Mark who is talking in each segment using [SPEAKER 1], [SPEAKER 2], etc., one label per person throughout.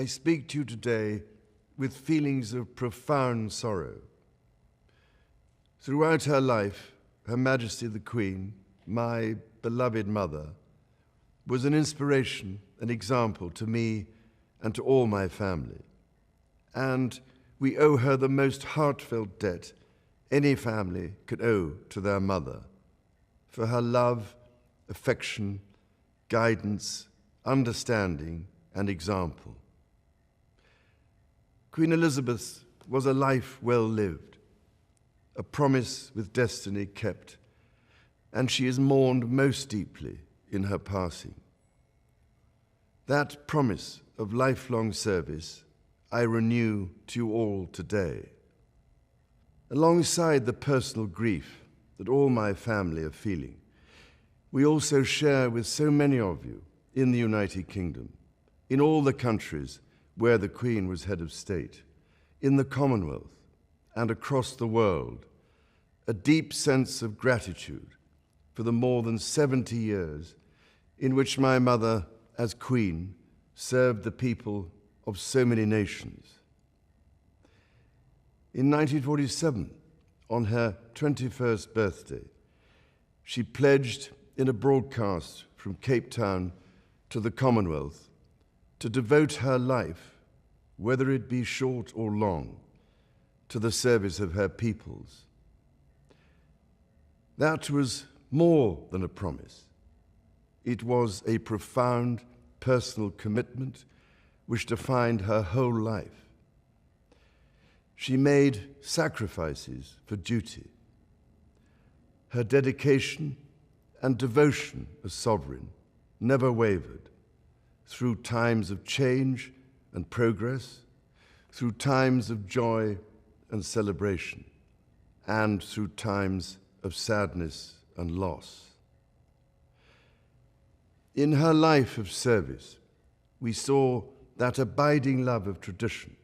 [SPEAKER 1] I speak to you today with feelings of profound sorrow. Throughout her life, Her Majesty the Queen, my beloved mother, was an inspiration, an example to me and to all my family. And we owe her the most heartfelt debt any family could owe to their mother, for her love, affection, guidance, understanding, and example. Queen Elizabeth was a life well lived, a promise with destiny kept, and she is mourned most deeply in her passing. That promise of lifelong service I renew to you all today. Alongside the personal grief that all my family are feeling, we also share with so many of you in the United Kingdom, in all the countries where the Queen was head of state, in the Commonwealth and across the world, a deep sense of gratitude for the more than 70 years in which my mother, as Queen, served the people of so many nations. In 1947, on her 21st birthday, she pledged in a broadcast from Cape Town to the Commonwealth to devote her life, whether it be short or long, to the service of her peoples. That was more than a promise. It was a profound personal commitment which defined her whole life. She made sacrifices for duty. Her dedication and devotion as sovereign never wavered through times of change and progress, through times of joy and celebration, and through times of sadness and loss. In her life of service, we saw that abiding love of tradition,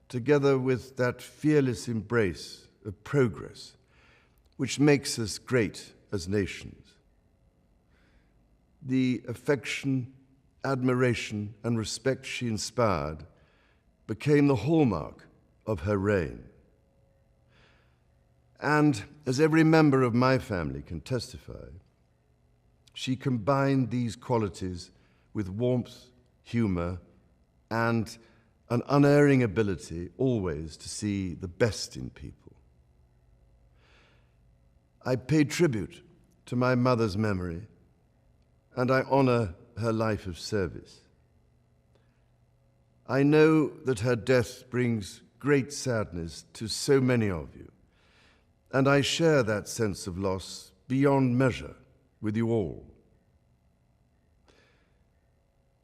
[SPEAKER 1] together with that fearless embrace of progress, which makes us great as nations. The affection, admiration, and respect she inspired became the hallmark of her reign. And as every member of my family can testify, she combined these qualities with warmth, humor, and an unerring ability always to see the best in people. I pay tribute to my mother's memory, and I honor her life of service. I know that her death brings great sadness to so many of you, and I share that sense of loss beyond measure with you all.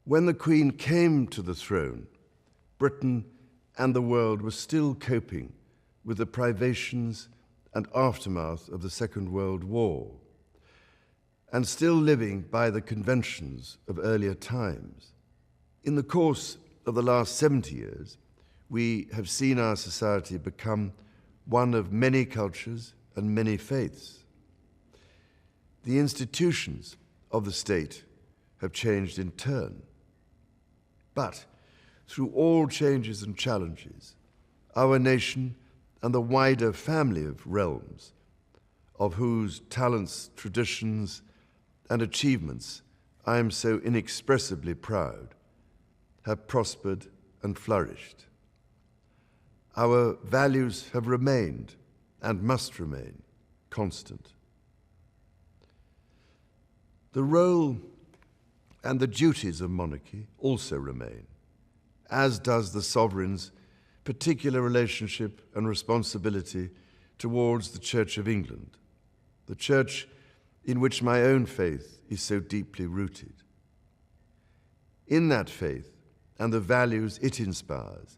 [SPEAKER 1] When the Queen came to the throne, Britain and the world were still coping with the privations and aftermath of the Second World War, and still living by the conventions of earlier times. In the course of the last 70 years, we have seen our society become one of many cultures and many faiths. The institutions of the state have changed in turn. But through all changes and challenges, our nation and the wider family of realms, of whose talents, traditions, and achievements I am so inexpressibly proud, have prospered and flourished. Our values have remained and must remain constant. The role and the duties of monarchy also remain, as does the sovereign's particular relationship and responsibility towards the Church of England, the church in which my own faith is so deeply rooted. In that faith and the values it inspires,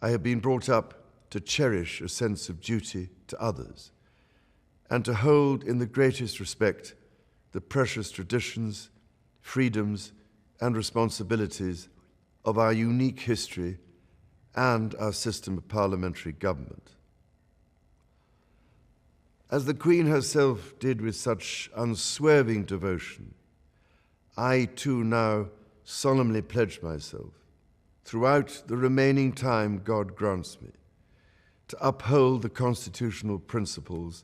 [SPEAKER 1] I have been brought up to cherish a sense of duty to others and to hold in the greatest respect the precious traditions, freedoms, and responsibilities of our unique history and our system of parliamentary government. As the Queen herself did with such unswerving devotion, I too now solemnly pledge myself throughout the remaining time God grants me, to uphold the constitutional principles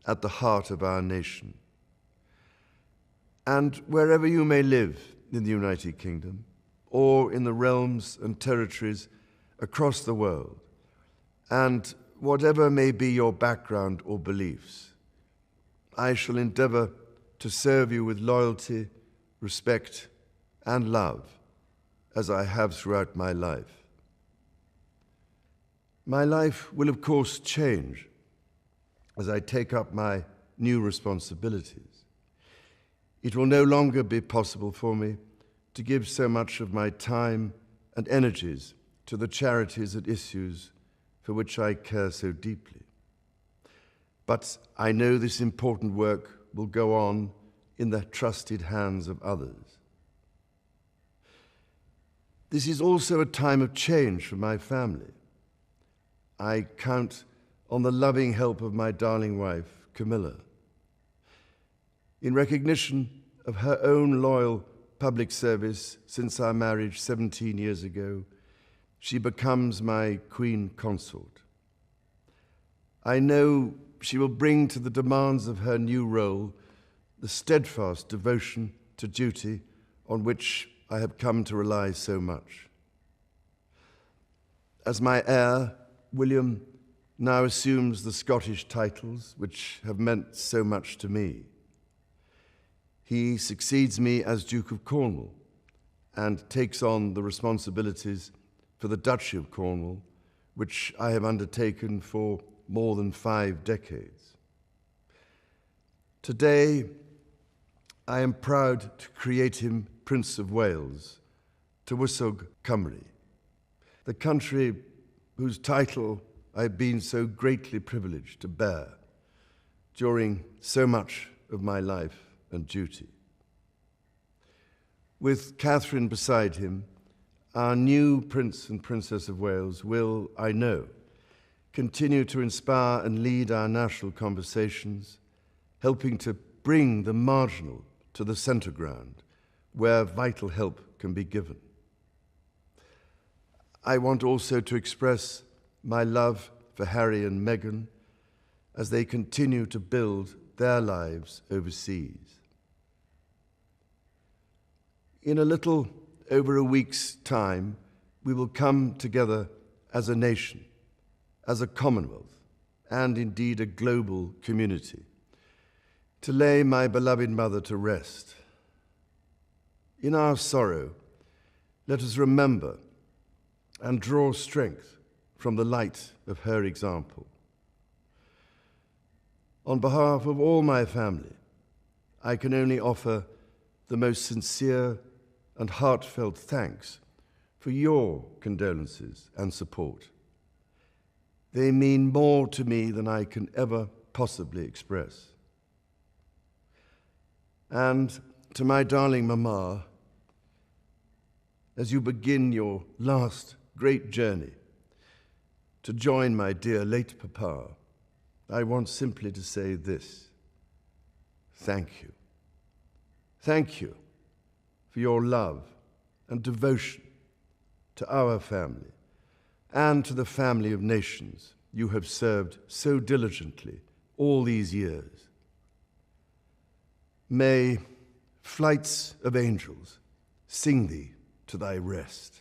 [SPEAKER 1] at the heart of our nation. And wherever you may live in the United Kingdom, or in the realms and territories across the world, and whatever may be your background or beliefs, I shall endeavor to serve you with loyalty, respect, and love, as I have throughout my life. My life will, of course, change as I take up my new responsibilities. It will no longer be possible for me to give so much of my time and energies to the charities and issues for which I care so deeply. But I know this important work will go on in the trusted hands of others. This is also a time of change for my family. I count on the loving help of my darling wife, Camilla. In recognition of her own loyal public service since our marriage 17 years ago, she becomes my Queen Consort. I know she will bring to the demands of her new role the steadfast devotion to duty on which I have come to rely so much. As my heir, William now assumes the Scottish titles which have meant so much to me. He succeeds me as Duke of Cornwall and takes on the responsibilities for the Duchy of Cornwall, which I have undertaken for more than 5 decades. Today, I am proud to create him Prince of Wales, Tywysog Cymru, the country whose title I have been so greatly privileged to bear during so much of my life and duty. With Catherine beside him, our new Prince and Princess of Wales will, I know, continue to inspire and lead our national conversations, helping to bring the marginal to the centre ground, where vital help can be given. I want also to express my love for Harry and Meghan as they continue to build their lives overseas. In a little over a week's time, we will come together as a nation, as a Commonwealth, and indeed a global community, to lay my beloved mother to rest. In our sorrow, let us remember and draw strength from the light of her example. On behalf of all my family, I can only offer the most sincere and heartfelt thanks for your condolences and support. They mean more to me than I can ever possibly express. And to my darling Mama, as you begin your last great journey to join my dear late Papa, I want simply to say this: thank you. Thank you for your love and devotion to our family and to the family of nations you have served so diligently all these years. May flights of angels sing thee to thy rest.